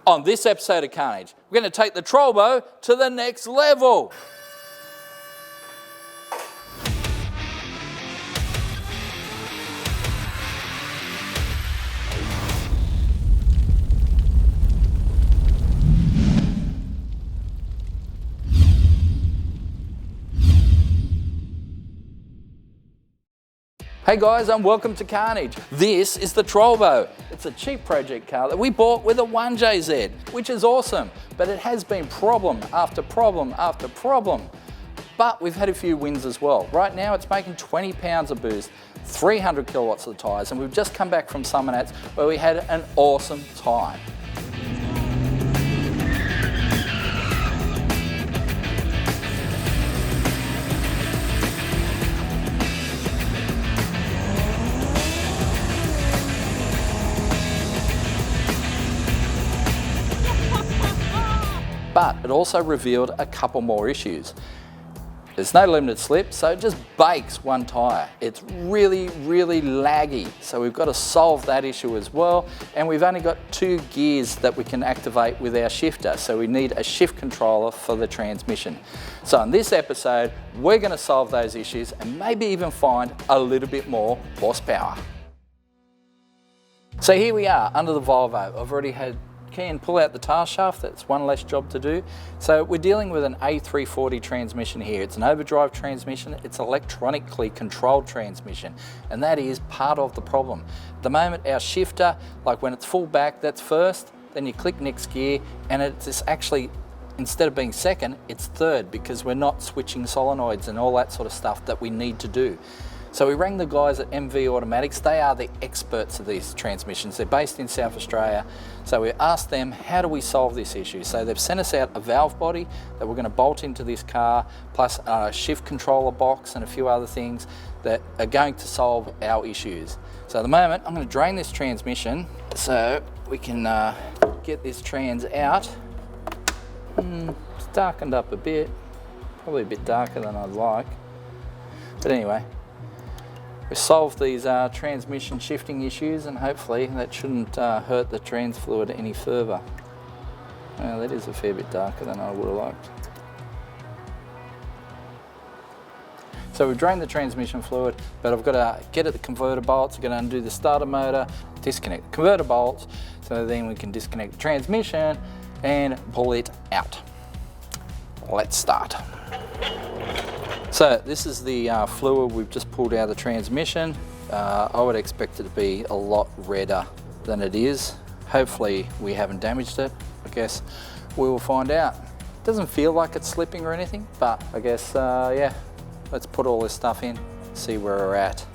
On this episode of Carnage, we're going to take the Trolvo to the next level. Hey guys, and welcome to Carnage. This is the Trolvo. It's a cheap project car that we bought with a 1JZ, which is awesome, but it has been problem after problem after problem. But we've had a few wins as well. Right now it's making 20 pounds of boost, 300 kilowatts of the tyres, and we've just come back from Summernats where we had an awesome time. But it also revealed a couple more issues. There's no limited slip, so it just bakes one tyre. It's really, really laggy, so we've got to solve that issue as well. And we've only got 2 gears that we can activate with our shifter, so we need a shift controller for the transmission. So in this episode, we're going to solve those issues and maybe even find a little bit more horsepower. So here we are under the Volvo. I've already had Ken pull out the task shaft. That's one less job to do. So we're dealing with an A340 transmission here. It's an overdrive transmission. It's electronically controlled transmission, and that is part of the problem. At the moment, our shifter, like when it's full back, that's first, then you click next gear, and it's actually, instead of being second, it's third, because we're not switching solenoids and all that sort of stuff that we need to do. So we rang the guys at MV Automatics. They are the experts of these transmissions. They're based in South Australia. So we asked them, how do we solve this issue? So they've sent us out a valve body that we're going to bolt into this car, plus a shift controller box and a few other things that are going to solve our issues. So at the moment, I'm going to drain this transmission so we can get this trans out. It's darkened up a bit, probably a bit darker than I'd like. But anyway, we solved these transmission shifting issues, and hopefully that shouldn't hurt the trans fluid any further. Well, that is a fair bit darker than I would have liked. So we've drained the transmission fluid, but I've got to get at the converter bolts. I've got to undo the starter motor, disconnect the converter bolts, so then we can disconnect the transmission and pull it out. Let's start. So this is the fluid we've just pulled out of the transmission. I would expect it to be a lot redder than it is. Hopefully we haven't damaged it. I guess we will find out. It doesn't feel like it's slipping or anything, but I guess, yeah, let's put all this stuff in, see where we're at.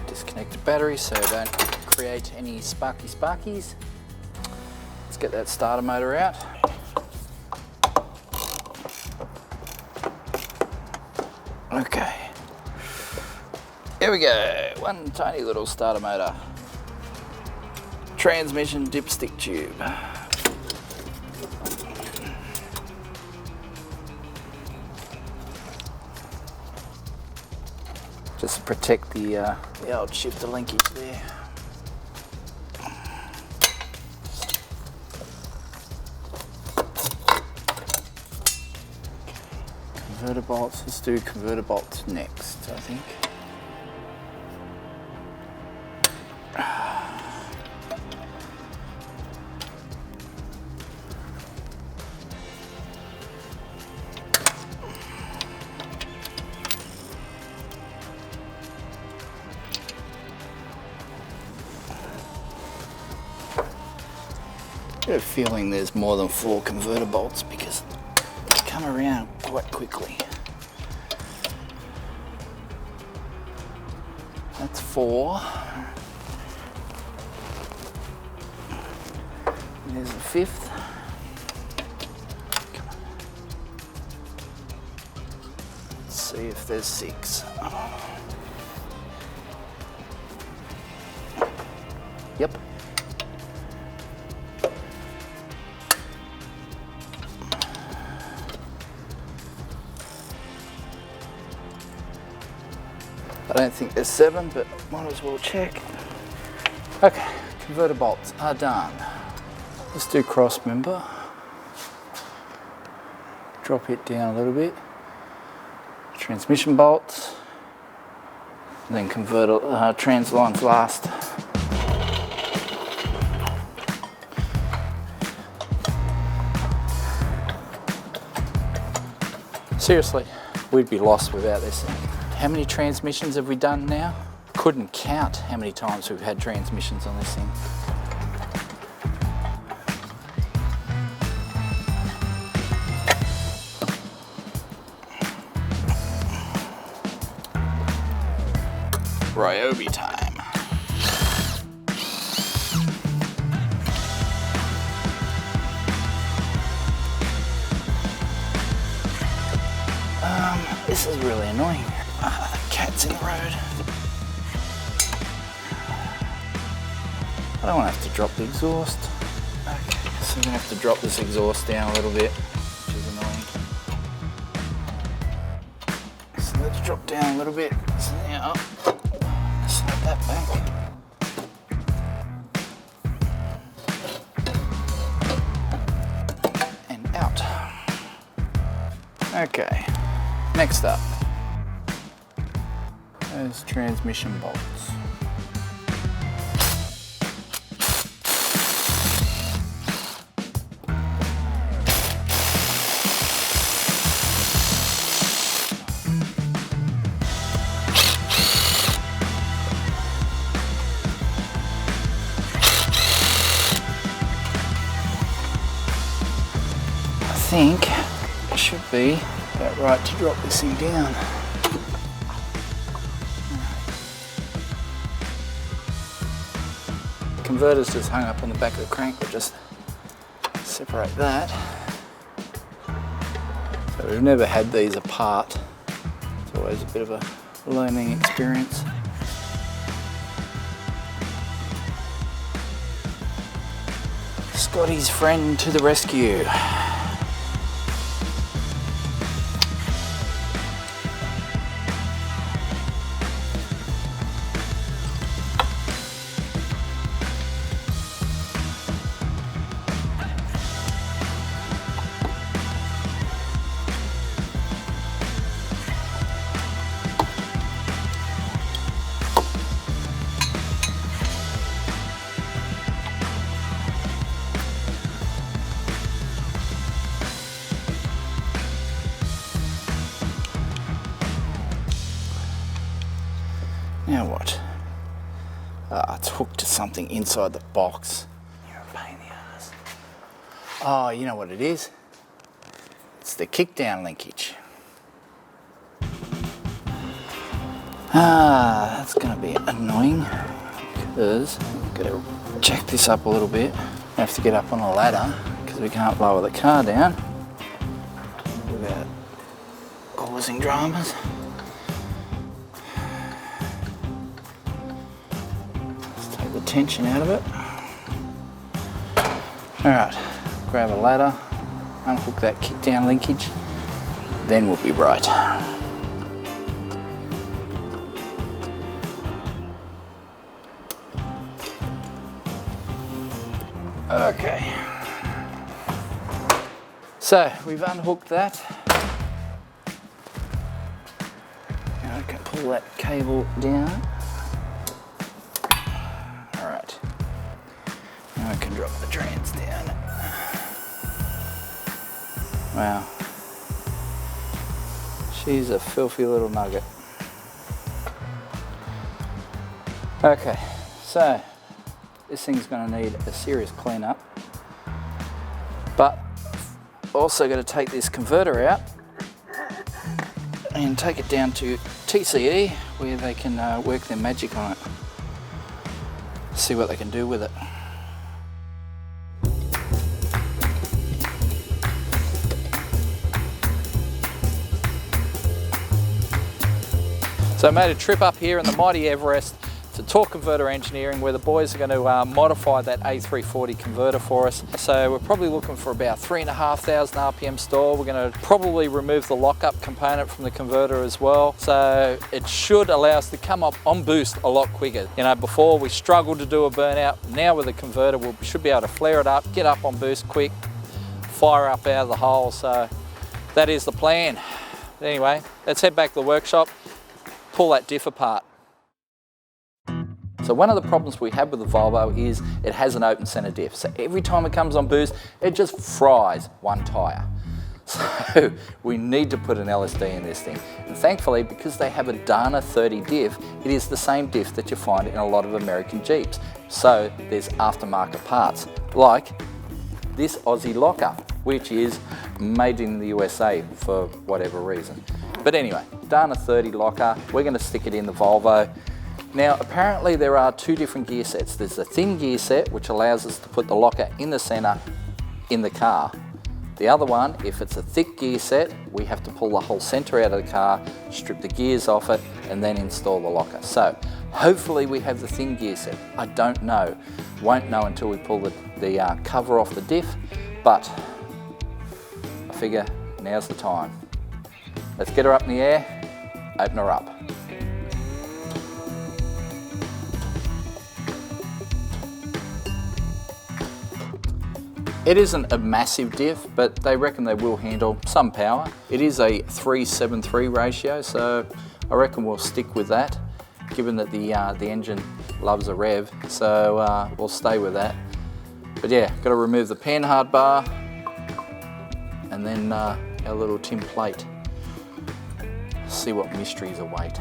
Disconnect the battery so I don't create any sparkies. Let's get that starter motor out. Okay, here we go. One tiny little starter motor. Transmission dipstick tube. Just to protect the old shifter linkage there. Converter bolts, let's do converter bolts next, I think. I get a feeling there's more than 4 converter bolts because they come around quite quickly. That's 4. And there's a 5th. Come on. Let's see if there's 6. Yep. I don't think there's 7, but might as well check. Okay, converter bolts are done. Let's do cross member. Drop it down a little bit. Transmission bolts. And then converter trans lines last. Seriously, we'd be lost without this thing. How many transmissions have we done now? Couldn't count how many times we've had transmissions on this thing. Ryobi time. This is really annoying. The cat's in the road. I don't want to have to drop the exhaust. Okay, so I'm going to have to drop this exhaust down a little bit, which is annoying. So let's drop down a little bit. So now, snap that back. And out. Okay. Next up, those transmission bolts. I think it should be about right to drop this thing down. Converter's just hung up on the back of the crank, we'll just separate that. So we've never had these apart. It's always a bit of a learning experience. Scotty's friend to the rescue. Now what? It's hooked to something inside the box. You're a pain in the ass. Oh, you know what it is? It's the kickdown linkage. That's gonna be annoying because I've got to check this up a little bit. I have to get up on a ladder because we can't lower the car down without causing dramas. The tension out of it. Alright, grab a ladder, unhook that kickdown linkage, then we'll be right. Okay. So we've unhooked that. Now I can pull that cable down. Alright, now I can drop the trans down. Wow, she's a filthy little nugget. Okay, so this thing's going to need a serious cleanup, but also got to take this converter out and take it down to TCE where they can work their magic on it. See what they can do with it. So I made a trip up here in the mighty Everest to Torque Converter Engineering, where the boys are going to modify that A340 converter for us. So we're probably looking for about 3,500 RPM stall. We're going to probably remove the lockup component from the converter as well. So it should allow us to come up on boost a lot quicker. You know, before we struggled to do a burnout. Now with the converter, we should be able to flare it up, get up on boost quick, fire up out of the hole. So that is the plan. But anyway, let's head back to the workshop, pull that diff apart. So one of the problems we have with the Volvo is it has an open center diff. So every time it comes on boost, it just fries one tyre. So we need to put an LSD in this thing. And thankfully, because they have a Dana 30 diff, it is the same diff that you find in a lot of American Jeeps. So there's aftermarket parts, like this Aussie locker, which is made in the USA for whatever reason. But anyway, Dana 30 locker, we're going to stick it in the Volvo. Now, apparently there are two different gear sets. There's the thin gear set, which allows us to put the locker in the center in the car. The other one, if it's a thick gear set, we have to pull the whole center out of the car, strip the gears off it, and then install the locker. So hopefully we have the thin gear set. I don't know. Won't know until we pull the cover off the diff, but I figure now's the time. Let's get her up in the air, open her up. It isn't a massive diff, but they reckon they will handle some power. It is a 3:7:3 ratio, so I reckon we'll stick with that, given that the engine loves a rev, so we'll stay with that. But yeah, got to remove the panhard bar, and then our little tin plate. See what mysteries await.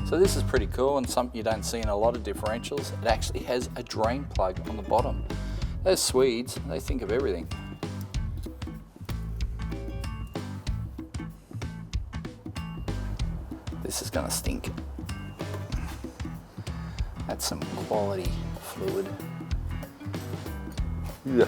So this is pretty cool and something you don't see in a lot of differentials. It actually has a drain plug on the bottom. Those Swedes, they think of everything. This is gonna stink. That's some quality fluid. Yeah.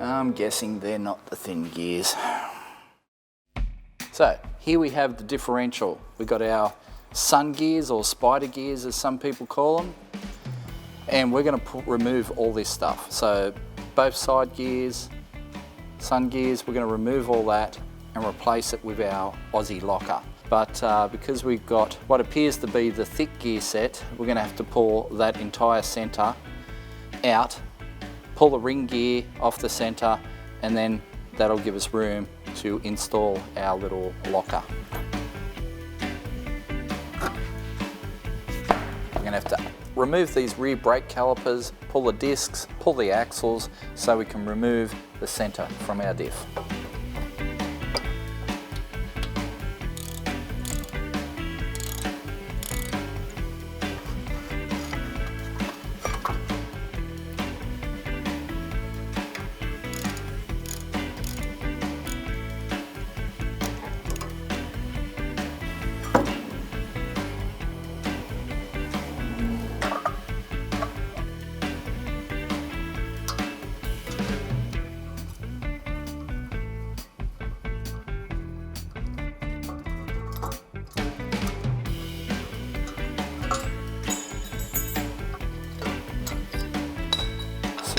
I'm guessing they're not the thin gears. So here we have the differential. We've got our sun gears, or spider gears as some people call them, and we're going to remove all this stuff. So both side gears, sun gears, we're going to remove all that and replace it with our Aussie locker. But because we've got what appears to be the thick gear set, we're going to have to pull that entire center out, pull the ring gear off the center, and then that'll give us room to install our little locker. We're going to have to remove these rear brake calipers, pull the discs, pull the axles, so we can remove the center from our diff.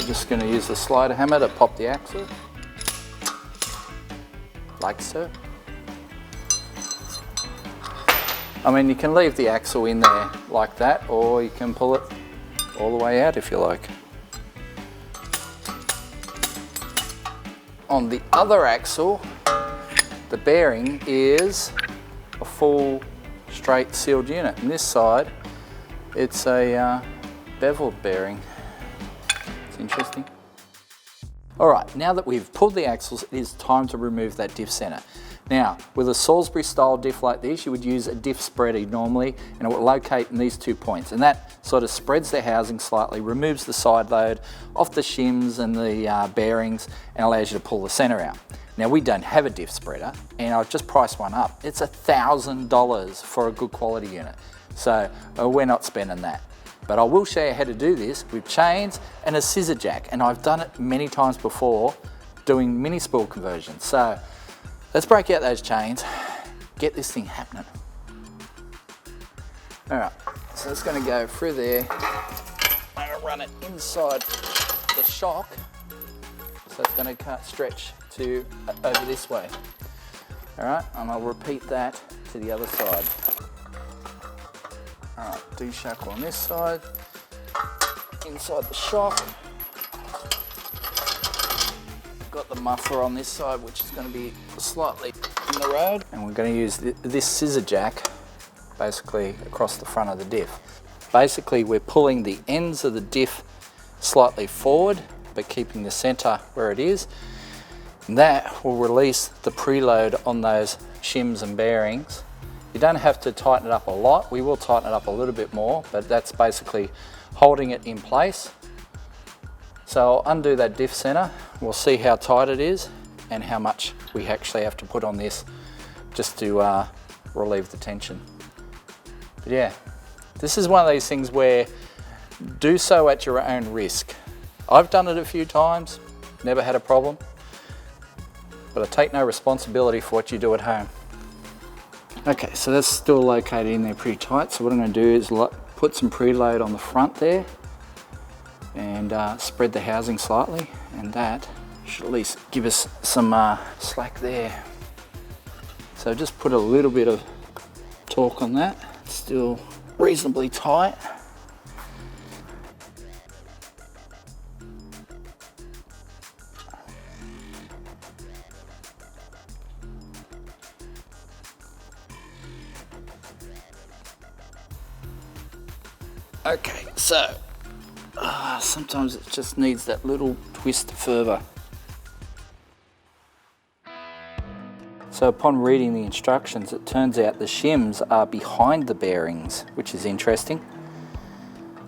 Just going to use the slider hammer to pop the axle, like so. I mean, you can leave the axle in there like that, or you can pull it all the way out if you like. On the other axle, the bearing is a full straight sealed unit. On this side, it's a beveled bearing. interesting. All right, now that we've pulled the axles, it is time to remove that diff center. Now, with a Salisbury style diff like this, you would use a diff spreader normally, and it will locate in these 2 points. And that sort of spreads the housing slightly, removes the side load off the shims and the bearings, and allows you to pull the center out. Now, we don't have a diff spreader, and I've just priced one up. It's $1,000 for a good quality unit. So we're not spending that. But I will show you how to do this with chains and a scissor jack. And I've done it many times before doing mini spool conversions. So let's break out those chains, get this thing happening. All right, so it's gonna go through there. I'm gonna run it inside the shock. So it's gonna stretch to over this way. All right, and I'll repeat that to the other side. All right, D-shackle on this side, inside the shock. Got the muffler on this side, which is going to be slightly in the road. And we're going to use this scissor jack basically across the front of the diff. Basically, we're pulling the ends of the diff slightly forward, but keeping the center where it is. And that will release the preload on those shims and bearings. You don't have to tighten it up a lot. We will tighten it up a little bit more, but that's basically holding it in place. So I'll undo that diff center. We'll see how tight it is and how much we actually have to put on this just to relieve the tension. But yeah, this is one of these things where do so at your own risk. I've done it a few times, never had a problem, but I take no responsibility for what you do at home. Okay, so that's still located in there pretty tight. So what I'm going to do is put some preload on the front there and spread the housing slightly, and that should at least give us some slack there. So just put a little bit of torque on that. It's still reasonably tight. Okay, so sometimes it just needs that little twist further. So upon reading the instructions, it turns out the shims are behind the bearings, which is interesting.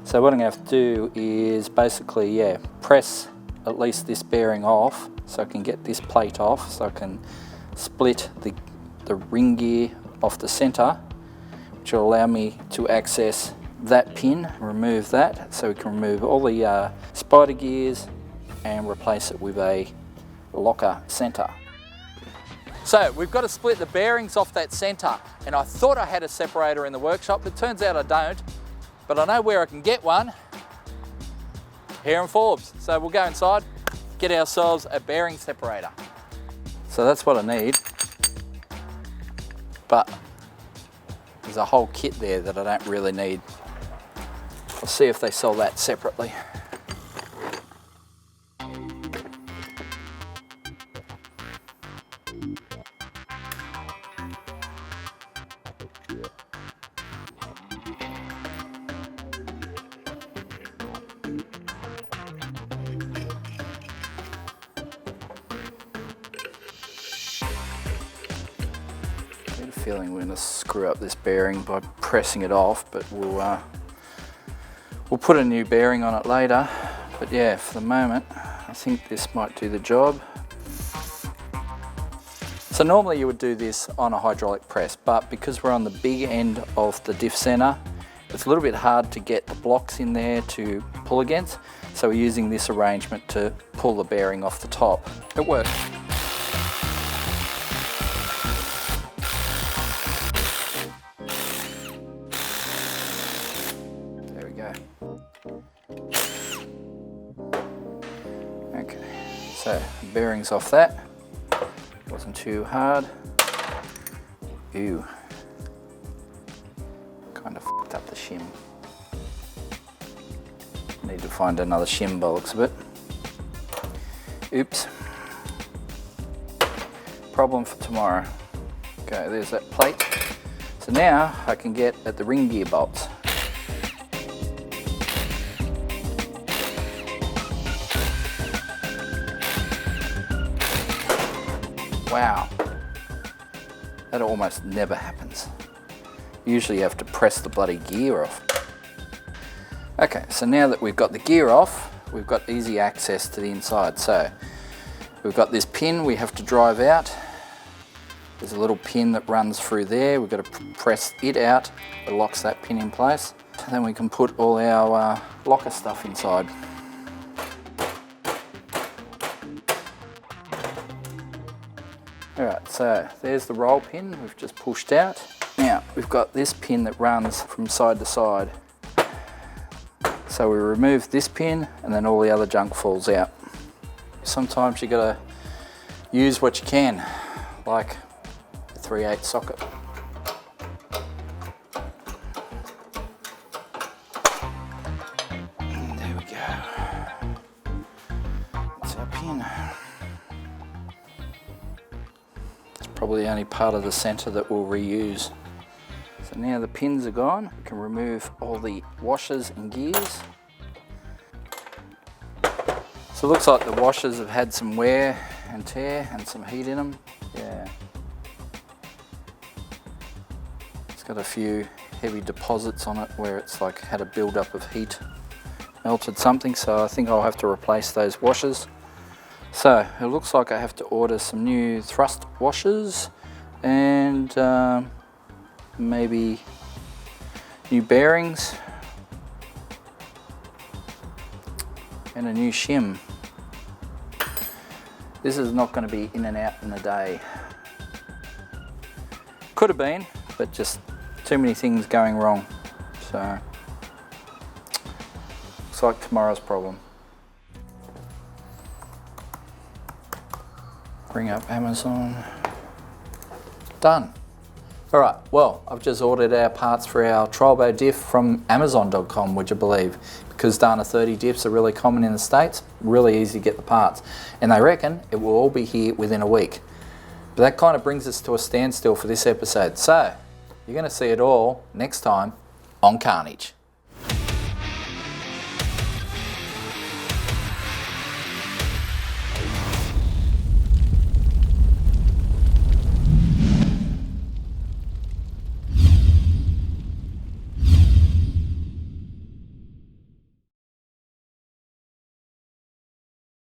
So what I'm going to have to do is basically, press at least this bearing off so I can get this plate off, so I can split the ring gear off the center, which will allow me to access that pin, remove that, so we can remove all the spider gears and replace it with a locker center. So we've got to split the bearings off that center, and I thought I had a separator in the workshop, but it turns out I don't, but I know where I can get one here in Forbes. So we'll go inside, get ourselves a bearing separator. So that's what I need, but there's a whole kit there that I don't really need. I'll see if they sell that separately. I get a feeling we're going to screw up this bearing by pressing it off, but we'll put a new bearing on it later. But yeah, for the moment, I think this might do the job. So normally you would do this on a hydraulic press, but because we're on the big end of the diff center, it's a little bit hard to get the blocks in there to pull against. So we're using this arrangement to pull the bearing off the top. It works. There we go. Okay, so bearings off that. Wasn't too hard. Ew. Kind of fucked up the shim. Need to find another shim by the looks of it. Oops. Problem for tomorrow. Okay, there's that plate. So now I can get at the ring gear bolts. Wow. That almost never happens. Usually you have to press the bloody gear off. Okay, so now that we've got the gear off, we've got easy access to the inside. So we've got this pin we have to drive out. There's a little pin that runs through there. We've got to press it out. It locks that pin in place. And then we can put all our locker stuff inside. Alright, so there's the roll pin we've just pushed out. Now we've got this pin that runs from side to side. So we remove this pin and then all the other junk falls out. Sometimes you gotta use what you can, like the 3/8 socket. And there we go. That's our pin. It's probably the only part of the center that we'll reuse. So now the pins are gone, we can remove all the washers and gears. So it looks like the washers have had some wear and tear and some heat in them. Yeah. It's got a few heavy deposits on it where it's like had a build-up of heat, melted something, so I think I'll have to replace those washers. So it looks like I have to order some new thrust washers and maybe new bearings and a new shim. This is not going to be in and out in a day. Could have been, but just too many things going wrong. So looks like tomorrow's problem. Bring up Amazon. Done. All right, well, I've just ordered our parts for our Trolvo diff from Amazon.com, would you believe? Because Dyno 30 diffs are really common in the States, really easy to get the parts. And they reckon it will all be here within a week. But that kind of brings us to a standstill for this episode. So, you're gonna see it all next time on Carnage.